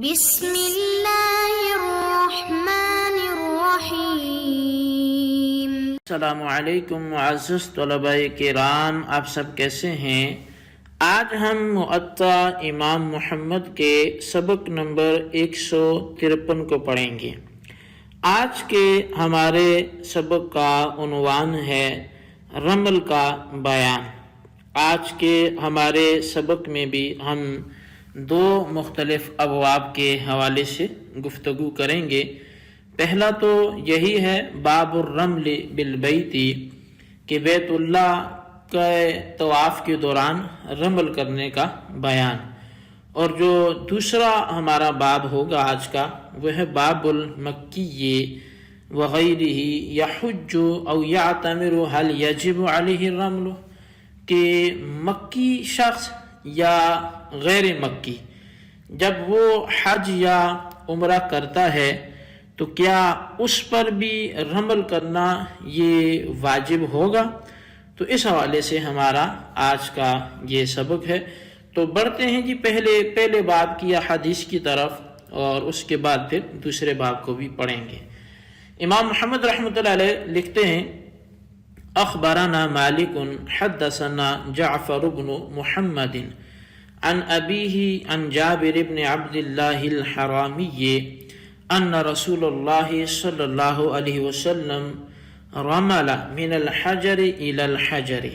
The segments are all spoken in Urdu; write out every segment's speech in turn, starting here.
بسم اللہ الرحمن الرحیم۔ السلام علیکم معزز طلباء کرام، آپ سب کیسے ہیں؟ آج ہم معطا امام محمد کے سبق نمبر 153 کو پڑھیں گے۔ آج کے ہمارے سبق کا عنوان ہے رمل کا بیان۔ آج کے ہمارے سبق میں بھی ہم دو مختلف ابواب کے حوالے سے گفتگو کریں گے۔ پہلا تو یہی ہے باب الرمل بالبیت، کہ بیت اللہ کے طواف کے دوران رمل کرنے کا بیان، اور جو دوسرا ہمارا باب ہوگا آج کا وہ ہے باب المکی وغیرہ یحج او یعتمر هل یجب علیہ الرمل، کہ مکی شخص یا غیر مکی جب وہ حج یا عمرہ کرتا ہے تو کیا اس پر بھی رمل کرنا یہ واجب ہوگا؟ تو اس حوالے سے ہمارا آج کا یہ سبق ہے۔ تو بڑھتے ہیں جی پہلے باب کی احادیث کی طرف، اور اس کے بعد پھر دوسرے باب کو بھی پڑھیں گے۔ امام محمد رحمۃ اللہ علیہ لکھتے ہیں اخبرنا مالک حدثنا جعفر بن محمد عن ابیہ عن جابر بن عبد اللہ الحرامی ان رسول اللہ صلی اللہ علیہ وسلم رمل من الحجر الى الحجر۔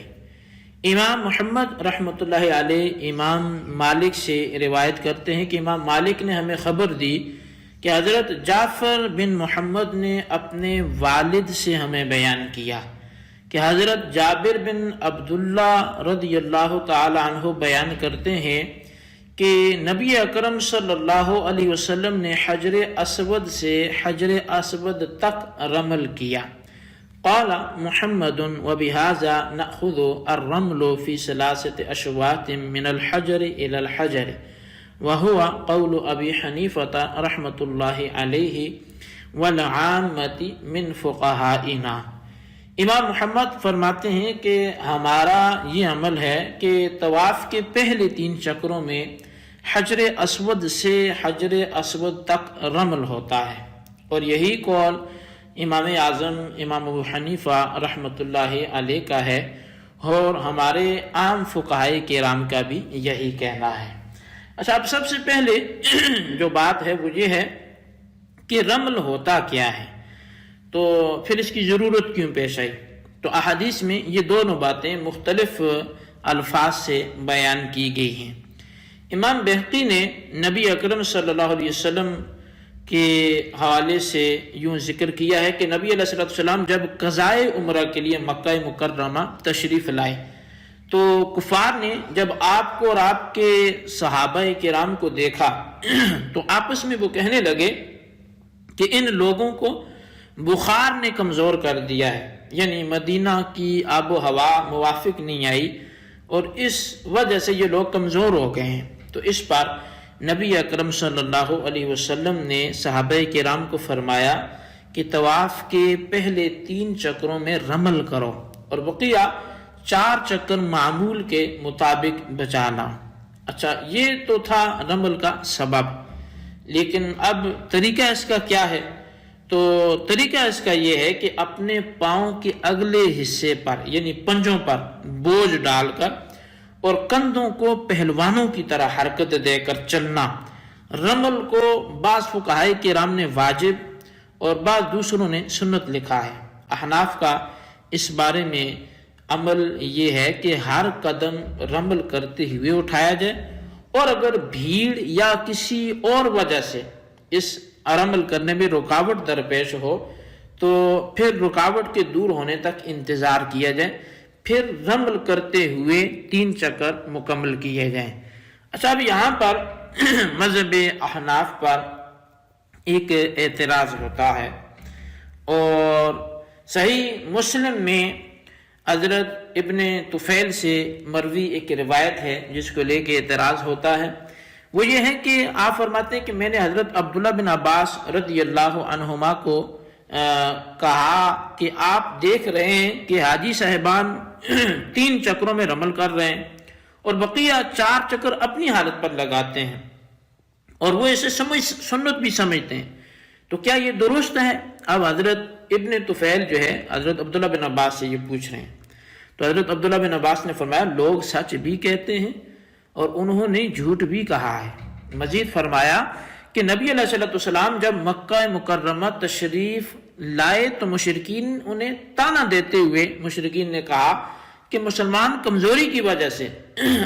امام محمد رحمۃ اللہ علیہ امام مالک سے روایت کرتے ہیں کہ امام مالک نے ہمیں خبر دی کہ حضرت جعفر بن محمد نے اپنے والد سے ہمیں بیان کیا کہ حضرت جابر بن عبداللہ رضی اللہ تعالی عنہ بیان کرتے ہیں کہ نبی اکرم صلی اللہ علیہ وسلم نے حجر اسود سے حجر اسود تک رمل کیا۔ قال محمد وبهذا نأخذ الرمل في 3 أشواط من الحجر إلى الحجر وهو قول أبي حنيفة رحمة الله عليه والعامة من فقهائنا۔ امام محمد فرماتے ہیں کہ ہمارا یہ عمل ہے کہ طواف کے پہلے 3 چکروں میں حجر اسود سے حجر اسود تک رمل ہوتا ہے، اور یہی قول امام اعظم امام ابو حنیفہ رحمۃ اللہ علیہ کا ہے، اور ہمارے عام فقہائے کرام کا بھی یہی کہنا ہے۔ اچھا، اب سب سے پہلے جو بات ہے وہ یہ ہے کہ رمل ہوتا کیا ہے، تو پھر اس کی ضرورت کیوں پیش آئی؟ تو احادیث میں یہ دونوں باتیں مختلف الفاظ سے بیان کی گئی ہیں۔ امام بہقی نے نبی اکرم صلی اللہ علیہ وسلم کے حوالے سے یوں ذکر کیا ہے کہ نبی علیہ السلام جب قضائے عمرہ کے لیے مکہ مکرمہ تشریف لائے تو کفار نے جب آپ کو اور آپ کے صحابہ کرام کو دیکھا تو آپس میں وہ کہنے لگے کہ ان لوگوں کو بخار نے کمزور کر دیا ہے، یعنی مدینہ کی آب و ہوا موافق نہیں آئی اور اس وجہ سے یہ لوگ کمزور ہو گئے ہیں۔ تو اس پر نبی اکرم صلی اللہ علیہ وسلم نے صحابہ کرام کو فرمایا کہ طواف کے پہلے 3 چکروں میں رمل کرو اور بقیہ 4 چکر معمول کے مطابق بچانا۔ اچھا، یہ تو تھا رمل کا سبب، لیکن اب طریقہ اس کا کیا ہے؟ تو طریقہ اس کا یہ ہے کہ اپنے پاؤں کے اگلے حصے پر یعنی پنجوں پر بوجھ ڈال کر اور کندھوں کو پہلوانوں کی طرح حرکت دے کر چلنا۔ رمل کو بعض فقہائے کرام نے واجب اور بعض دوسروں نے سنت لکھا ہے۔ احناف کا اس بارے میں عمل یہ ہے کہ ہر قدم رمل کرتے ہوئے اٹھایا جائے، اور اگر بھیڑ یا کسی اور وجہ سے اس رمل کرنے میں رکاوٹ درپیش ہو تو پھر رکاوٹ کے دور ہونے تک انتظار کیا جائے، پھر رمل کرتے ہوئے 3 چکر مکمل کیے جائیں۔ اچھا، اب یہاں پر مذہب احناف پر ایک اعتراض ہوتا ہے، اور صحیح مسلم میں حضرت ابن طفیل سے مروی ایک روایت ہے جس کو لے کے اعتراض ہوتا ہے۔ وہ یہ ہے کہ آپ فرماتے ہیں کہ میں نے حضرت عبداللہ بن عباس رضی اللہ عنہما کو کہا کہ آپ دیکھ رہے ہیں کہ حاجی صاحبان 3 چکروں میں رمل کر رہے ہیں اور بقیہ 4 چکر اپنی حالت پر لگاتے ہیں، اور وہ اسے سنت بھی سمجھتے ہیں. تو کیا یہ درست ہے؟ اب حضرت ابن طفیل جو ہے حضرت عبداللہ بن عباس سے یہ پوچھ رہے ہیں. تو حضرت عبداللہ بن عباس نے فرمایا لوگ سچ بھی کہتے ہیں اور انہوں نے جھوٹ بھی کہا ہے. مزید فرمایا کہ نبی علیہ الصلوۃ والسلام جب مکہ مکرمہ تشریف لائے تو مشرکین انہیں تانا دیتے ہوئے مشرکین نے کہا کہ مسلمان کمزوری کی وجہ سے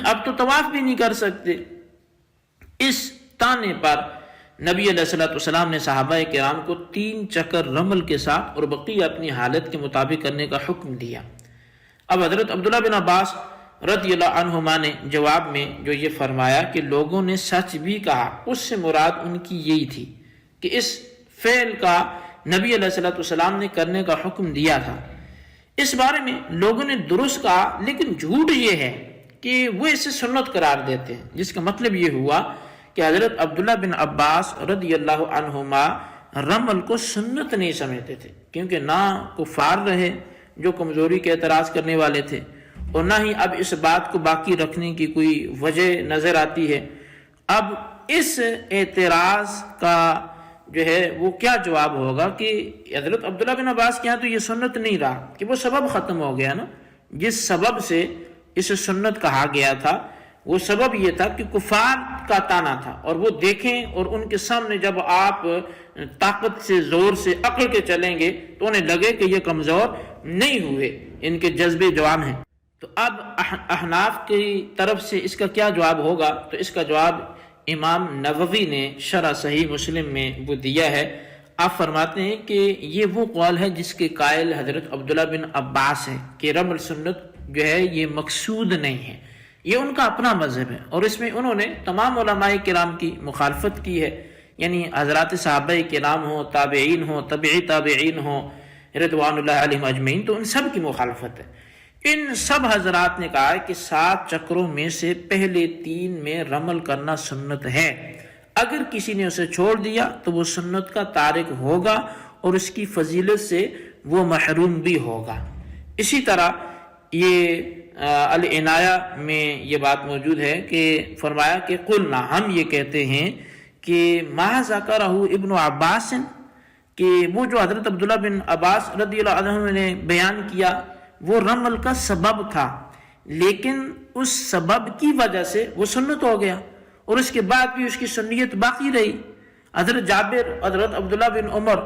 اب تو طواف بھی نہیں کر سکتے. اس تانے پر نبی علیہ الصلوۃ والسلام نے صحابہ کرام کو 3 چکر رمل کے ساتھ اور بقیہ اپنی حالت کے مطابق کرنے کا حکم دیا. اب حضرت عبداللہ بن عباس رضی اللہ عنہما نے جواب میں جو یہ فرمایا کہ لوگوں نے سچ بھی کہا، اس سے مراد ان کی یہی تھی کہ اس فعل کا نبی علیہ الصلوۃ والسلام نے کرنے کا حکم دیا تھا. اس بارے میں لوگوں نے درست کہا، لیکن جھوٹ یہ ہے کہ وہ اسے سنت قرار دیتے ہیں، جس کا مطلب یہ ہوا کہ حضرت عبداللہ بن عباس رضی اللہ عنہما رمل کو سنت نہیں سمجھتے تھے، کیونکہ نہ کفار رہے جو کمزوری کے اعتراض کرنے والے تھے، اور نہ ہی اب اس بات کو باقی رکھنے کی کوئی وجہ نظر آتی ہے. اب اس اعتراض کا جو ہے وہ کیا جواب ہوگا کہ حضرت عبداللہ بن عباس کے یہاں تو یہ سنت نہیں رہا کہ وہ سبب ختم ہو گیا نا. جس سبب سے اسے سنت کہا گیا تھا وہ سبب یہ تھا کہ کفار کا تانا تھا، اور وہ دیکھیں اور ان کے سامنے جب آپ طاقت سے زور سے اکڑ کے چلیں گے تو انہیں لگے کہ یہ کمزور نہیں ہوئے، ان کے جذبے جوان ہیں. تو اب احناف کی طرف سے اس کا کیا جواب ہوگا؟ تو اس کا جواب امام نووی نے شرح صحیح مسلم میں وہ دیا ہے. آپ فرماتے ہیں کہ یہ وہ قول ہے جس کے قائل حضرت عبداللہ بن عباس ہے کہ رمل سنت جو ہے یہ مقصود نہیں ہے، یہ ان کا اپنا مذہب ہے، اور اس میں انہوں نے تمام علماء کرام کی مخالفت کی ہے. یعنی حضرات صحابہ کرام ہوں، تابعین ہوں، تبعی تابعین ہوں رضوان اللہ علیہم اجمعین، تو ان سب کی مخالفت ہے. ان سب حضرات نے کہا کہ 7 چکروں میں سے پہلے 3 میں رمل کرنا سنت ہے. اگر کسی نے اسے چھوڑ دیا تو وہ سنت کا تارک ہوگا اور اس کی فضیلت سے وہ محروم بھی ہوگا. اسی طرح یہ العنایہ میں یہ بات موجود ہے کہ فرمایا کہ قلنا، ہم یہ کہتے ہیں کہ ما ذکرہ ابن عباس، کہ وہ جو حضرت عبداللہ بن عباس رضی اللہ عنہ نے بیان کیا وہ رمل کا سبب تھا، لیکن اس سبب کی وجہ سے وہ سنت ہو گیا اور اس کے بعد بھی اس کی سنیت باقی رہی. حضرت جابر حضرت عبداللہ بن عمر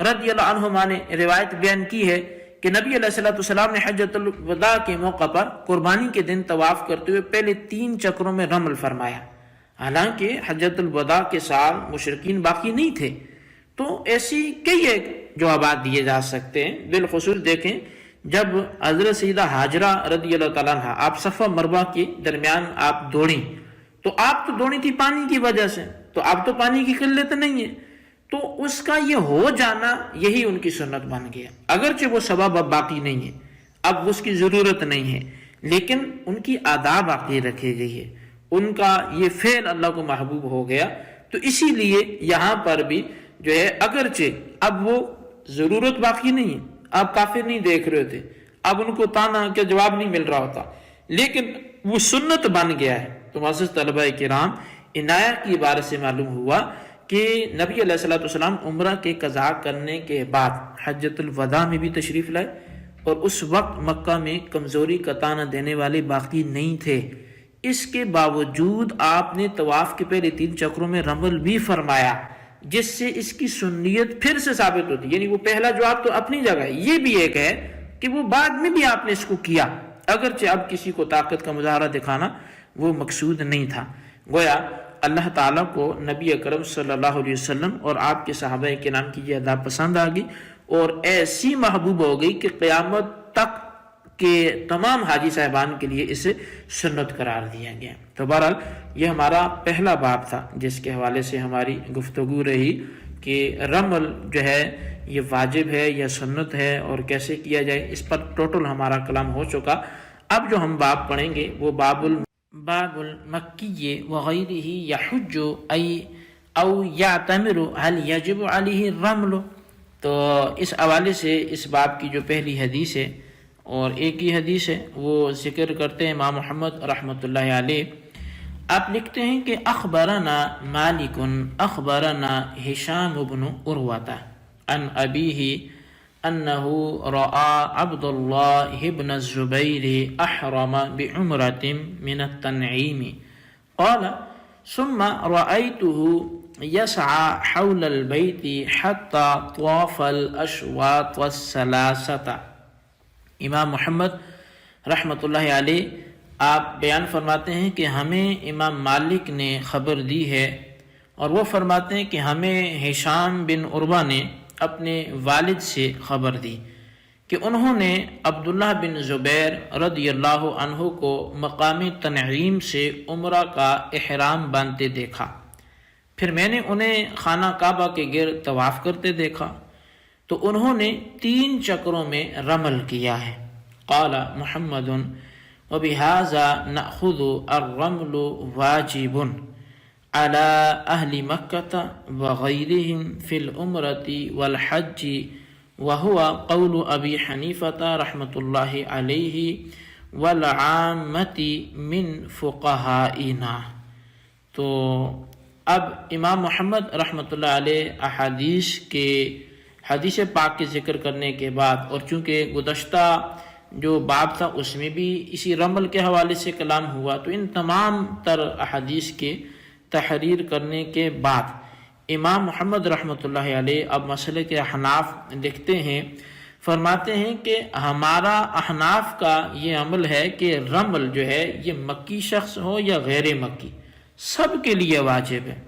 رضی اللہ عنہما نے روایت بیان کی ہے کہ نبی علیہ الصلوۃ والسلام نے حجۃ الوداع کے موقع پر قربانی کے دن طواف کرتے ہوئے پہلے 3 چکروں میں رمل فرمایا. حالانکہ حجۃ الوداع کے سال مشرکین باقی نہیں تھے. تو ایسی کئی ایک جوابات دیے جا سکتے ہیں. بالخصوص دیکھیں جب حضرت سیدہ ہاجرہ رضی اللہ تعالیٰ عنہ آپ صفا مروہ کے درمیان آپ دوڑیں، تو آپ تو دوڑی تھی پانی کی وجہ سے، تو اب تو پانی کی قلت نہیں ہے، تو اس کا یہ ہو جانا یہی ان کی سنت بن گیا. اگرچہ وہ سبب اب باقی نہیں ہے، اب اس کی ضرورت نہیں ہے، لیکن ان کی آداب باقی رکھی گئی ہے، ان کا یہ فعل اللہ کو محبوب ہو گیا. تو اسی لیے یہاں پر بھی جو ہے اگرچہ اب وہ ضرورت باقی نہیں ہے، آپ کافر نہیں دیکھ رہے تھے، اب ان کو تانا کا جواب نہیں مل رہا ہوتا، لیکن وہ سنت بن گیا ہے. تو معزز طلبہ کرام، عنایہ کی عبارت سے معلوم ہوا کہ نبی علیہ الصلوۃ والسلام عمرہ کے قضاء کرنے کے بعد حجۃ الوداع میں بھی تشریف لائے، اور اس وقت مکہ میں کمزوری کا تانا دینے والے باقی نہیں تھے. اس کے باوجود آپ نے طواف کے پہلے 3 چکروں میں رمل بھی فرمایا، جس سے اس کی سنیت پھر سے ثابت ہوتی. یعنی وہ پہلا جواب تو اپنی جگہ ہے، یہ بھی ایک ہے کہ وہ بعد میں بھی آپ نے اس کو کیا، اگرچہ اب کسی کو طاقت کا مظاہرہ دکھانا وہ مقصود نہیں تھا. گویا اللہ تعالیٰ کو نبی اکرم صلی اللہ علیہ وسلم اور آپ کے صحابہ کرام کی یہ ادا پسند آ گئی اور ایسی محبوب ہو گئی کہ قیامت تک کے تمام حاجی صاحبان کے لیے اسے سنت قرار دیا گیا. تو بہرحال یہ ہمارا پہلا باب تھا جس کے حوالے سے ہماری گفتگو رہی کہ رمل جو ہے یہ واجب ہے یا سنت ہے اور کیسے کیا جائے. اس پر ٹوٹل ہمارا کلام ہو چکا. اب جو ہم باب پڑھیں گے وہ باب المکی وغیرہ یحج او یعتمر هل یجب علیہ الرمل. تو اس حوالے سے اس باب کی جو پہلی حدیث ہے اور ایک ہی حدیث ہے وہ ذکر کرتے ہیں امام محمد رحمۃ اللہ علیہ. آپ لکھتے ہیں کہ اخبرنا مالک اخبرنا ہشام بن عروہ عن ابیہ انہ رأى عبد اللہ بن الزبیر احرم بعمرة من التنعیم قال ثم رأيته يسعى حول البيت حتى طاف الأشواط الثلاثة۔ امام محمد رحمۃ اللہ علیہ آپ بیان فرماتے ہیں کہ ہمیں امام مالک نے خبر دی ہے، اور وہ فرماتے ہیں کہ ہمیں ہشام بن عروہ نے اپنے والد سے خبر دی کہ انہوں نے عبداللہ بن زبیر رضی اللہ عنہ کو مقام تنعیم سے عمرہ کا احرام باندھتے دیکھا، پھر میں نے انہیں خانہ کعبہ کے گرد طواف کرتے دیکھا تو انہوں نے 3 چکروں میں رمل کیا ہے۔ قال محمد وبهذا نأخذ الرمل واجب على أهل مكة وغيرهم في العمرة والحج وهو قول أبي حنيفة رحمة الله عليه والعامة من فقهائنا۔ تو اب امام محمد رحمۃ اللہ علیہ حدیث پاک کے ذکر کرنے کے بعد، اور چونکہ گزشتہ جو باب تھا اس میں بھی اسی رمل کے حوالے سے کلام ہوا، تو ان تمام تر احادیث کے تحریر کرنے کے بعد امام محمد رحمۃ اللہ علیہ اب مسئلے کے احناف لکھتے ہیں، فرماتے ہیں کہ ہمارا احناف کا یہ عمل ہے کہ رمل جو ہے یہ مکی شخص ہو یا غیر مکی سب کے لیے واجب ہے،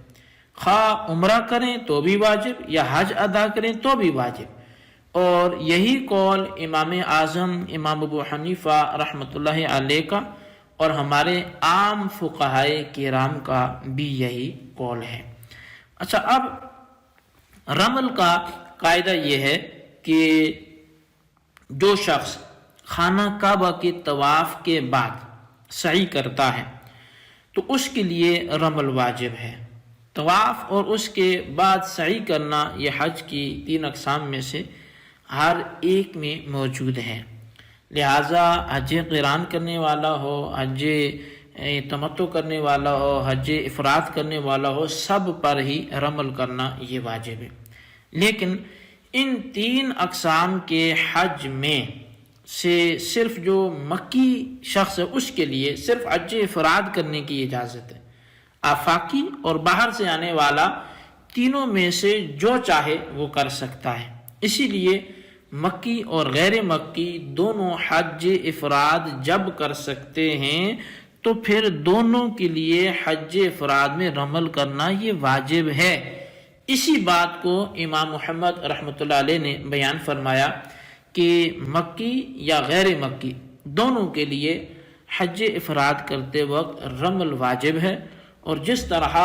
خواہ عمرہ کریں تو بھی واجب یا حج ادا کریں تو بھی واجب۔ اور یہی قول امام اعظم امام ابو حنیفہ رحمۃ اللہ علیہ کا اور ہمارے عام فقہائے کرام کا بھی یہی قول ہے۔ اچھا، اب رمل کا قاعدہ یہ ہے کہ جو شخص خانہ کعبہ کے طواف کے بعد سعی کرتا ہے تو اس کے لیے رمل واجب ہے۔ طواف اور اس کے بعد سعی کرنا یہ حج کی 3 اقسام میں سے ہر ایک میں موجود ہے، لہٰذا حج قران کرنے والا ہو، حج تمتع کرنے والا ہو، حج افراد کرنے والا ہو، سب پر ہی رمل کرنا یہ واجب ہے۔ لیکن ان 3 اقسام کے حج میں سے صرف جو مکی شخص ہے اس کے لیے صرف حج افراد کرنے کی اجازت ہے، آفاقی اور باہر سے آنے والا تینوں میں سے جو چاہے وہ کر سکتا ہے۔ اسی لیے مکی اور غیر مکی دونوں حج افراد جب کر سکتے ہیں تو پھر دونوں کے لیے حج افراد میں رمل کرنا یہ واجب ہے۔ اسی بات کو امام محمد رحمۃ اللہ علیہ نے بیان فرمایا کہ مکی یا غیر مکی دونوں کے لیے حج افراد کرتے وقت رمل واجب ہے، اور جس طرح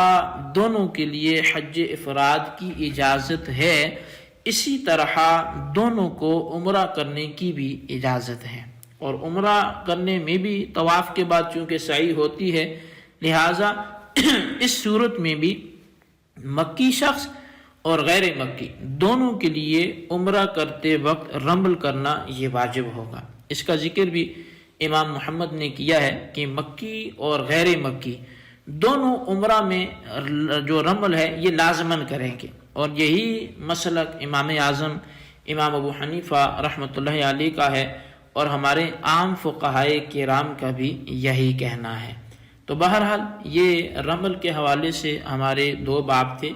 دونوں کے لیے حج افراد کی اجازت ہے اسی طرح دونوں کو عمرہ کرنے کی بھی اجازت ہے، اور عمرہ کرنے میں بھی طواف کے بعد چونکہ سعی ہوتی ہے، لہٰذا اس صورت میں بھی مکی شخص اور غیر مکی دونوں کے لیے عمرہ کرتے وقت رمل کرنا یہ واجب ہوگا۔ اس کا ذکر بھی امام محمد نے کیا ہے کہ مکی اور غیر مکی دونوں عمرہ میں جو رمل ہے یہ لازماً کریں گے، اور یہی مسلک امام اعظم امام ابو حنیفہ رحمۃ اللہ علیہ کا ہے، اور ہمارے عام فقہائے کرام کا بھی یہی کہنا ہے۔ تو بہرحال یہ رمل کے حوالے سے ہمارے 2 باب تھے،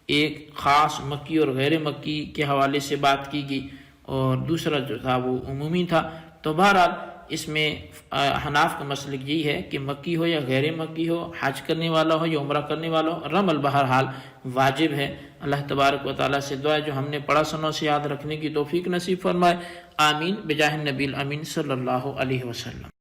ایک خاص مکی اور غیر مکی کے حوالے سے بات کی گئی، اور دوسرا جو تھا وہ عمومی تھا۔ تو بہرحال اس میں حناف کا مسلک یہی ہے کہ مکی ہو یا غیر مکی ہو، حج کرنے والا ہو یا عمرہ کرنے والا ہو، رمل بہرحال واجب ہے۔ اللہ تبارک و تعالیٰ سے دعا ہے جو ہم نے پڑھا سنا سے یاد رکھنے کی توفیق نصیب فرمائے، آمین بجاہ النبی الامین صلی اللہ علیہ وسلم۔